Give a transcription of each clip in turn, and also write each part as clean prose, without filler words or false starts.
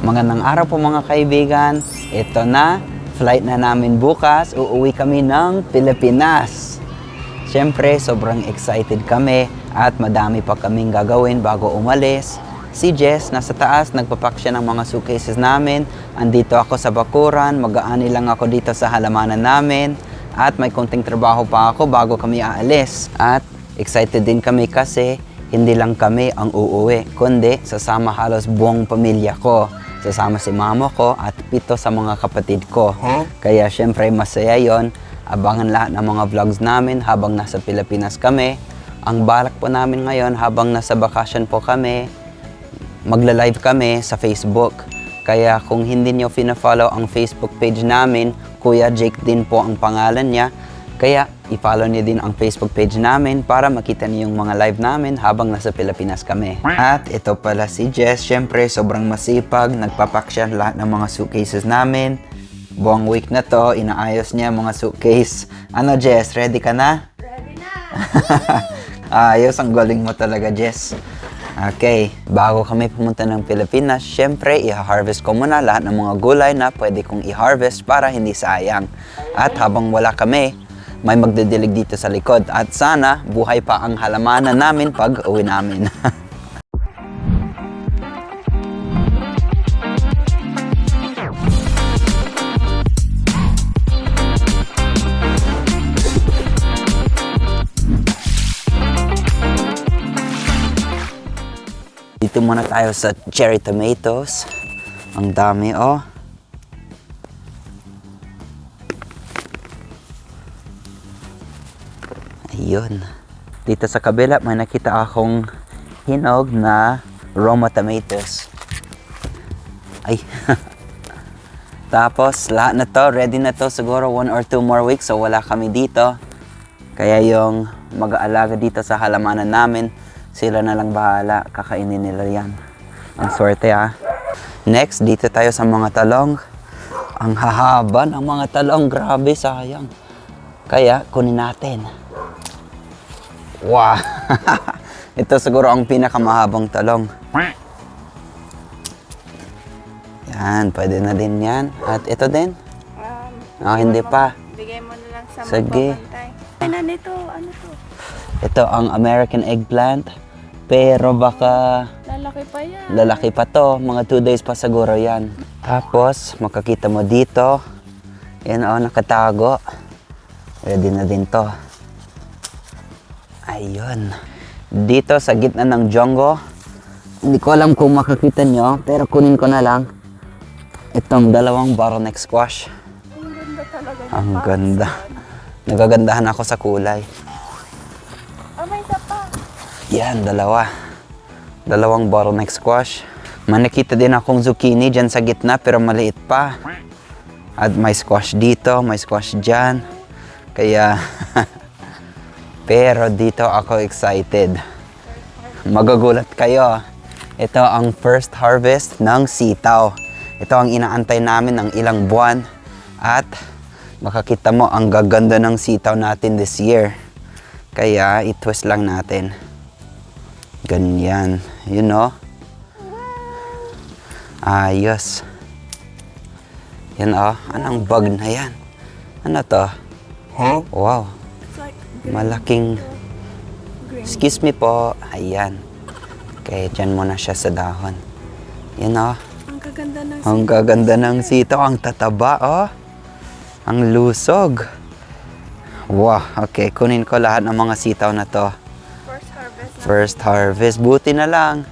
Magandang araw po mga kaibigan. Ito na, flight na namin bukas. Uuwi kami ng Pilipinas. Siyempre, sobrang excited kami at madami pa kaming gagawin bago umalis. Si Jess, nasa taas, nagpapak siya ng mga suitcases namin. Andito ako sa bakuran, mag-aani lang ako dito sa halamanan namin. At may konting trabaho pa ako bago kami aalis. At excited din kami kasi hindi lang kami ang uuwi, kundi sasama halos buong pamilya ko. Sasama si mama ko at 7 sa mga kapatid ko. Kaya syempre masaya yon. Abangan lahat ng mga vlogs namin habang nasa Pilipinas kami. Ang balak po namin ngayon habang nasa bakasyon po kami, magla-live kami sa Facebook. Kaya kung hindi nyo fina-follow ang Facebook page namin, Kuya Jake din po ang pangalan niya. Kaya i-follow niyo din ang Facebook page namin para makita niyo yung mga live namin habang nasa Pilipinas kami. At ito pala si Jess, syempre sobrang masipag, nagpapak siya lahat ng mga suitcases namin. Buong week na to, inaayos niya mga suitcase. Ano Jess, ready ka na? Ready na! Ayos, ang galing mo talaga Jess. Okay, bago kami pumunta ng Pilipinas, syempre i-harvest ko muna lahat ng mga gulay na pwede kong i-harvest para hindi sayang. At habang wala kami, may magdidilig dito sa likod at sana buhay pa ang halamanan namin pag uwi namin. Dito muna tayo sa cherry tomatoes. Ang dami oh. Ayun. Dito sa kabila, may nakita akong hinog na Roma tomatoes. Ay. Tapos, lahat na to, ready na to. Siguro 1 or 2 more weeks, so wala kami dito. Kaya yung mag-aalaga dito sa halamanan namin, sila na lang bahala. Kakainin nila yan. Ang swerte ah. Next, dito tayo sa mga talong. Ang hahaba ng mga talong. Grabe, sayang. Kaya, kunin natin. Wow! Ito siguro ang pinakamahabang talong. Yan, pwede na din yan. At ito din. Hindi pa. Bigay mo na lang sa Sige. magbabantay. Ay na nito, ano to? Ito ang American eggplant. Pero baka Lalaki pa yan. lalaki pa to. Mga 2 days pa siguro yan. Tapos, makakita mo dito. Yan o, nakatago. Ready na din to. Ayun. Dito sa gitna ng jonggo, hindi ko alam kung makakita nyo, pero kunin ko na lang itong 2 bottleneck squash. Ang ganda talaga. Ang ganda. Nagagandahan ako sa kulay. May isa pa. Yan, 2 bottleneck squash. May nakita din akong zucchini dyan sa gitna, pero maliit pa. At may squash dito, may squash dyan. Kaya... Pero dito ako excited. Magagulat kayo. Ito ang first harvest ng sitaw. Ito ang inaantay namin ng ilang buwan. At makakita mo ang gaganda ng sitaw natin this year. Kaya i-twist lang natin. Ganyan. You know? Ayos. Yan oh. Anong bug na yan? Ano to? Huh? Wow. It's like Malaking... green. Excuse me po. Ayan. Okay, dyan muna siya sa dahon. Yan o. Ang gaganda ng Ang gaganda ng sitaw. Ang tataba oh. Ang lusog. Wow. Okay, kunin ko lahat ng mga sitaw na to. first harvest na. First harvest. Buti na lang.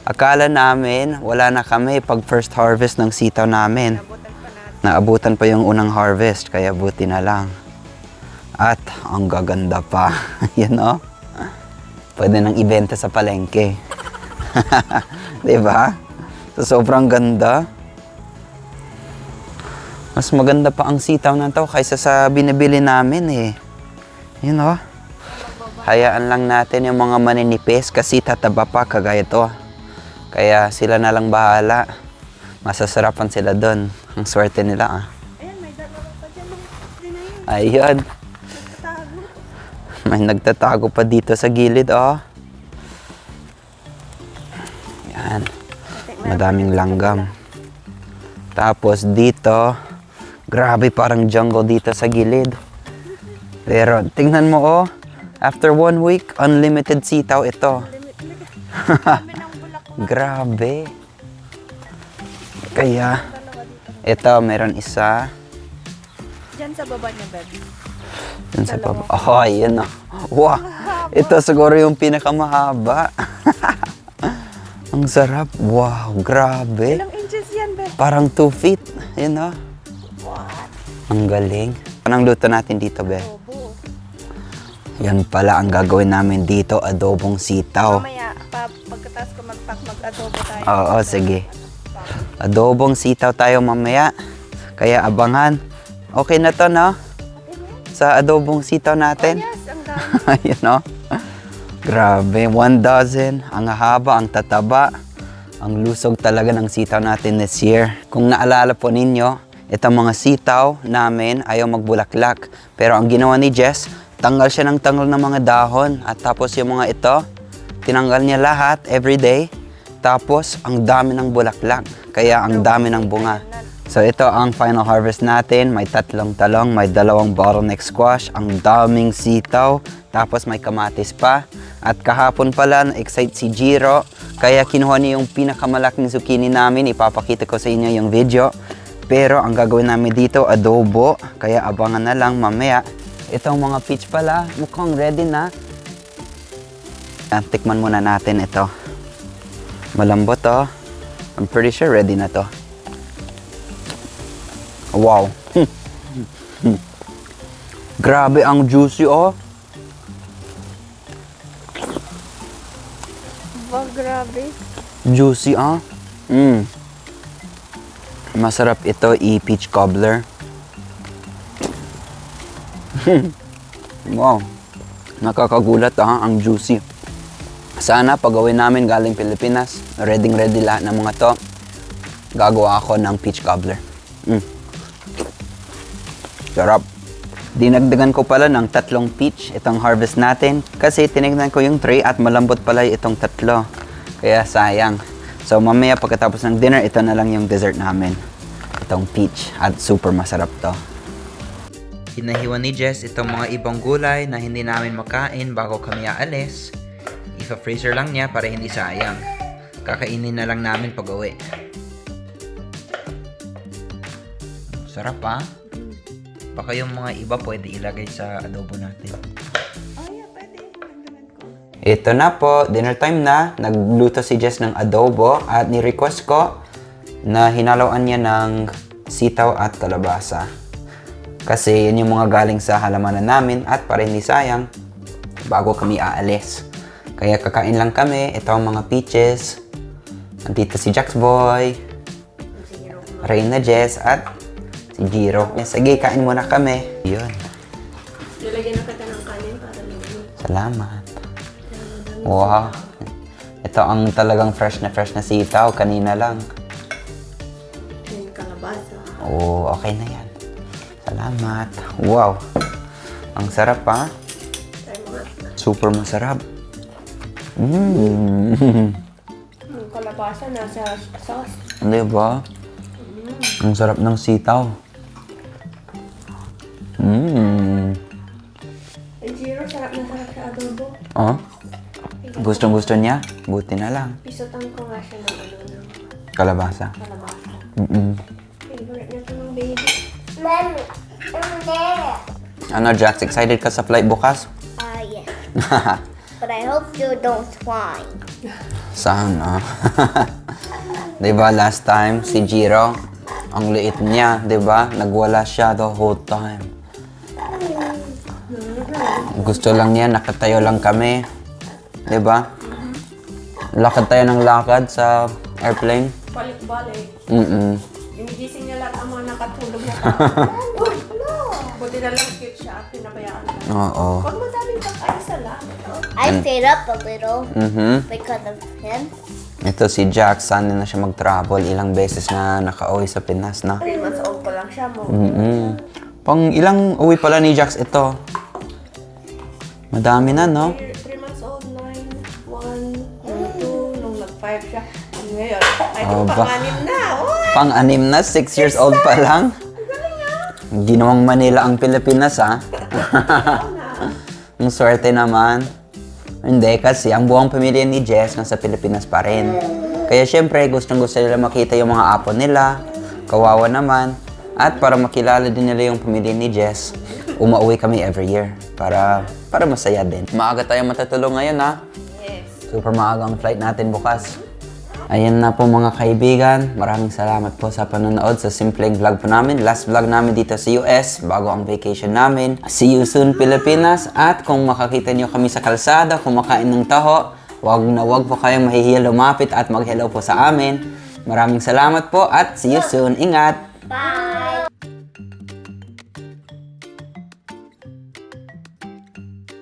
Akala namin wala na kami pag first harvest ng sitaw namin. Nabutan pa natin. Naabutan pa yung unang harvest. Kaya buti na lang. At ang gaganda pa. Yan o. Pwede nang ibenta sa palengke. Diba? So, sobrang ganda. Mas maganda pa ang sitaw na to kaysa sa binibili namin eh. Yun o. Hayaan lang natin yung mga maninipis kasi tataba pa kagaya to. Kaya sila na lang bahala. Masasarapan sila doon. Ang swerte nila ah. Ayan, may dalawa pa dyan. Hindi na yun. Ayun. Tago. May nagtatago pa dito sa gilid, oh. Yan. Madaming langgam. Tapos dito, grabe parang jungle dito sa gilid. Pero tingnan mo oh, after 1 week, unlimited sitaw ito. Kami ng bulak ko. Grabe. Kaya, ito meron isa. Diyan sa baba niya, babe. Dun sa baba. Oh, yun oh. Wow. Ito siguro yung pinakamahaba. Ang sarap. Wow, grabe. Ilang inches yan, babe? Parang 2 feet. Yun oh. Ang galing. Anong luto natin dito, be? Obo. Yan pala ang gagawin namin dito, adobong sitaw. Mamaya, pagkatapos ko mag-adobo tayo. Oo, sige. Adobong sitaw tayo mamaya. Kaya abangan. Okay na to, no? Sa adobong sitaw natin. Yes, ang dami. Ayun, no? Grabe, 1 dozen. Ang haba, ang tataba. Ang lusog talaga ng sitaw natin this year. Kung naalala po ninyo, itong mga sitaw namin ayaw magbulaklak. Pero ang ginawa ni Jess, tanggal siya ng tanggal ng mga dahon. At tapos yung mga ito, tinanggal niya lahat everyday. Tapos, ang dami ng bulaklak. Kaya ang dami ng bunga. So ito ang final harvest natin. May 3 talong, may 2 bottleneck squash, ang daming sitaw, tapos may kamatis pa. At kahapon pala, na-excite si Jiro, kaya kinuha niya yung pinakamalaking zucchini namin. Ipapakita ko sa inyo yung video. Pero ang gagawin namin dito, adobo, kaya abangan na lang mamaya. Itong mga peach pala, mukhang ready na. Tikman muna natin ito. Malambot to. I'm pretty sure ready na to. Wow. Grabe ang juicy oh. Wow, grabe. Juicy ah. Masarap ito i-peach cobbler. Wow. Nakakagulat ah, ang juicy. Sana pagawin namin galing Pilipinas. Ready lahat ng mga to. Gagawa ako ng peach cobbler. Sarap. Dinagdagan ko pala ng 3 peach itong harvest natin kasi tinignan ko yung tray at malambot pala itong 3. Kaya sayang. So mamaya pagkatapos ng dinner, ito na lang yung dessert namin. Itong peach at super masarap to. Hinahiwa ni Jess itong mga ibang gulay na hindi namin makain bago kami aalis. Ipa-freezer lang niya para hindi sayang. Kakainin na lang namin pag uwi. Sarap ah. Baka yung mga iba pwede ilagay sa adobo natin. Oh, yeah, pwede. Nagdagan ko. Ito na po, dinner time na. Nagluto si Jess ng adobo at ni-request ko na hinaloan niya ng sitaw at kalabasa. Kasi yun yung mga galing sa halamanan namin at para hindi sayang bago kami aalis. Kaya kakain lang kami. Ito ang mga peaches. Andito si Jax Boy, Reyna Jess at si Jiro. Sige, kain muna kami. Yun. Lalagyan na kita ng kanin para lagyan. Salamat. Wow. Ito ang talagang fresh na sitaw. Kanina lang. Yung kalabasa. Oo, okay na yan. Salamat. Wow. Ang sarap pa. Try mo nga. Super masarap. Yung kalabasa nasa sauce. Diba? Ang sarap ng sitaw. Ang Jiro, sarap na sarap sa adobo. Oh? Gustong-gusto niya? Buti na lang. Isutan ko nga siya ng ng Kalabasa. kalabasa. Favorite niya ito ng baby. Mommy, I'm there. Ano, Jax? Excited ka sa flight bukas? Yeah. But I hope you don't swine. Sana. Diba last time, si Jiro, ang liit niya, diba? Nagwala siya the whole time. Gusto lang niya, nakatayo lang kami. Diba? Lakad tayo ng lakad sa airplane. Balik-balik. Ginigising niya lahat ang mga nakatulog na tao. Buti na lang cute siya at pinabayaan lang. Oo. Huwag madaming pagkain sa lahat. I stayed up a little Mhm. because of him. Ito si Jax, sana na siya mag-travel. Ilang beses na nakauwi sa Pinas na. 3 months old pa lang siya mo. Pang ilang uwi pala ni Jax ito? Madami na, no? 3 months old, 9, 1, 2, nung nag-5 siya. Ngayon, ay Oh, pang-anim na. Uy! Pang-anim na, 6 years old pa lang. Ginawang Manila ang Pilipinas, ha? Ang swerte naman. Hindi, kasi ang buong pamilya ni Jess nasa Pilipinas pa rin. Kaya syempre, gustong-gusto nila makita yung mga apo nila. Kawawa naman. At para makilala din nila yung pamilya ni Jess, umauwi kami every year para masaya din. Maaga tayo matutulog ngayon, ha? Yes. Super maaga ang flight natin bukas. Ayan na po mga kaibigan. Maraming salamat po sa panonood sa simpleng vlog po namin. Last vlog namin dito sa US bago ang vacation namin. See you soon, Pilipinas. At kung makakita nyo kami sa kalsada, kumakain ng taho, wag po kayong mahihiya lumapit at mag-hello po sa amin. Maraming salamat po at see you soon. Ingat! Bye.